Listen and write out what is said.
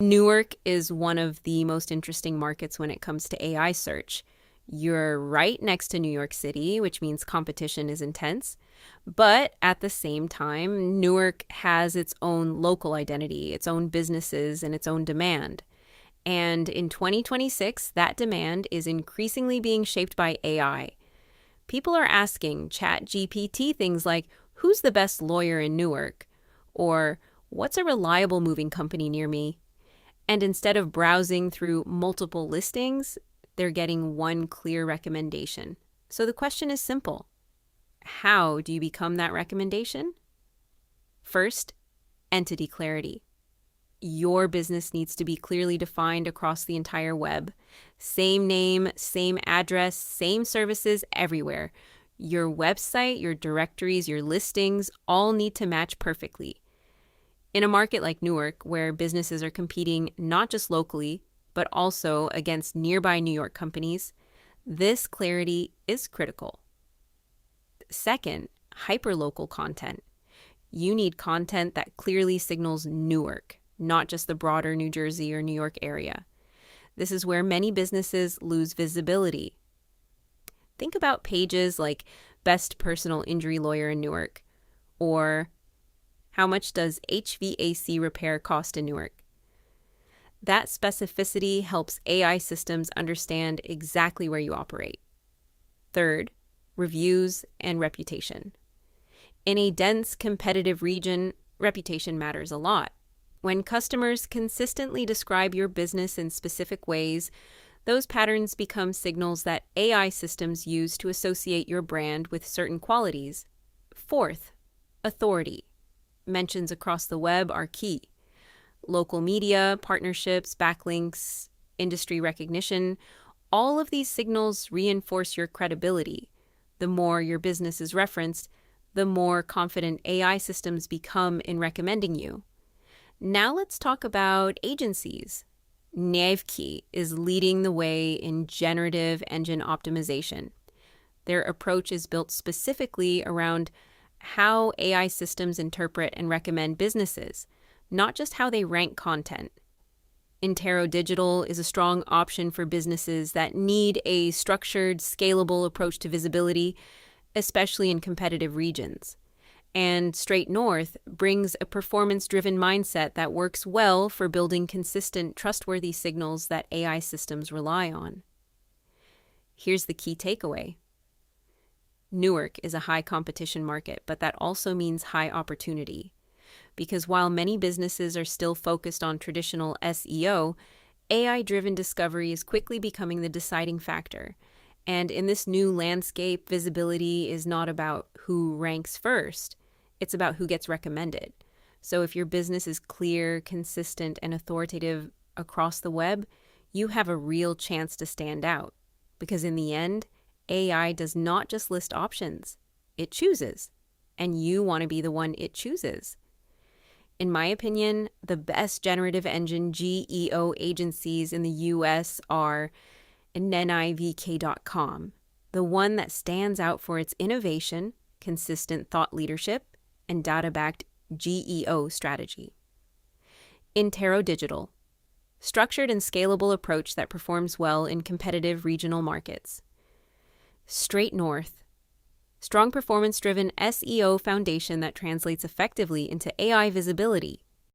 Newark is one of the most interesting markets when it comes to AI search. You're right next to New York City, which means competition is intense. But at the same time, Newark has its own local identity, its own businesses, and its own demand. And in 2026, that demand is increasingly being shaped by AI. People are asking ChatGPT things like, who's the best lawyer in Newark? Or, what's a reliable moving company near me? And instead of browsing through multiple listings, they're getting one clear recommendation. So the question is simple. How do you become that recommendation? First, entity clarity. Your business needs to be clearly defined across the entire web. Same name, same address, same services everywhere. Your website, your directories, your listings all need to match perfectly. In a market like Newark, where businesses are competing not just locally, but also against nearby New York companies, this clarity is critical. Second, hyperlocal content. You need content that clearly signals Newark, not just the broader New Jersey or New York area. This is where many businesses lose visibility. Think about pages like Best Personal Injury Lawyer in Newark, or how much does HVAC repair cost in Newark? That specificity helps AI systems understand exactly where you operate. Third, reviews and reputation. In a dense, competitive region, reputation matters a lot. When customers consistently describe your business in specific ways, those patterns become signals that AI systems use to associate your brand with certain qualities. Fourth, authority. Mentions across the web are key. Local media, partnerships, backlinks, industry recognition, all of these signals reinforce your credibility. The more your business is referenced, the more confident AI systems become in recommending you. Now let's talk about agencies. Newark is leading the way in generative engine optimization. Their approach is built specifically around how AI systems interpret and recommend businesses, not just how they rank content. Intero Digital is a strong option for businesses that need a structured, scalable approach to visibility, especially in competitive regions. And Straight North brings a performance-driven mindset that works well for building consistent, trustworthy signals that AI systems rely on. Here's the key takeaway. Newark is a high competition market, but that also means high opportunity. Because while many businesses are still focused on traditional SEO, AI-driven discovery is quickly becoming the deciding factor. And in this new landscape, visibility is not about who ranks first. It's about who gets recommended. So if your business is clear, consistent, and authoritative across the web, you have a real chance to stand out. Because in the end, AI does not just list options, it chooses. And you want to be the one it chooses. In my opinion, the best generative engine GEO agencies in the US are Newark.com, the one that stands out for its innovation, consistent thought leadership, and data-backed GEO strategy. Intero Digital, structured and scalable approach that performs well in competitive regional markets. Straight North, strong performance-driven SEO foundation that translates effectively into AI visibility.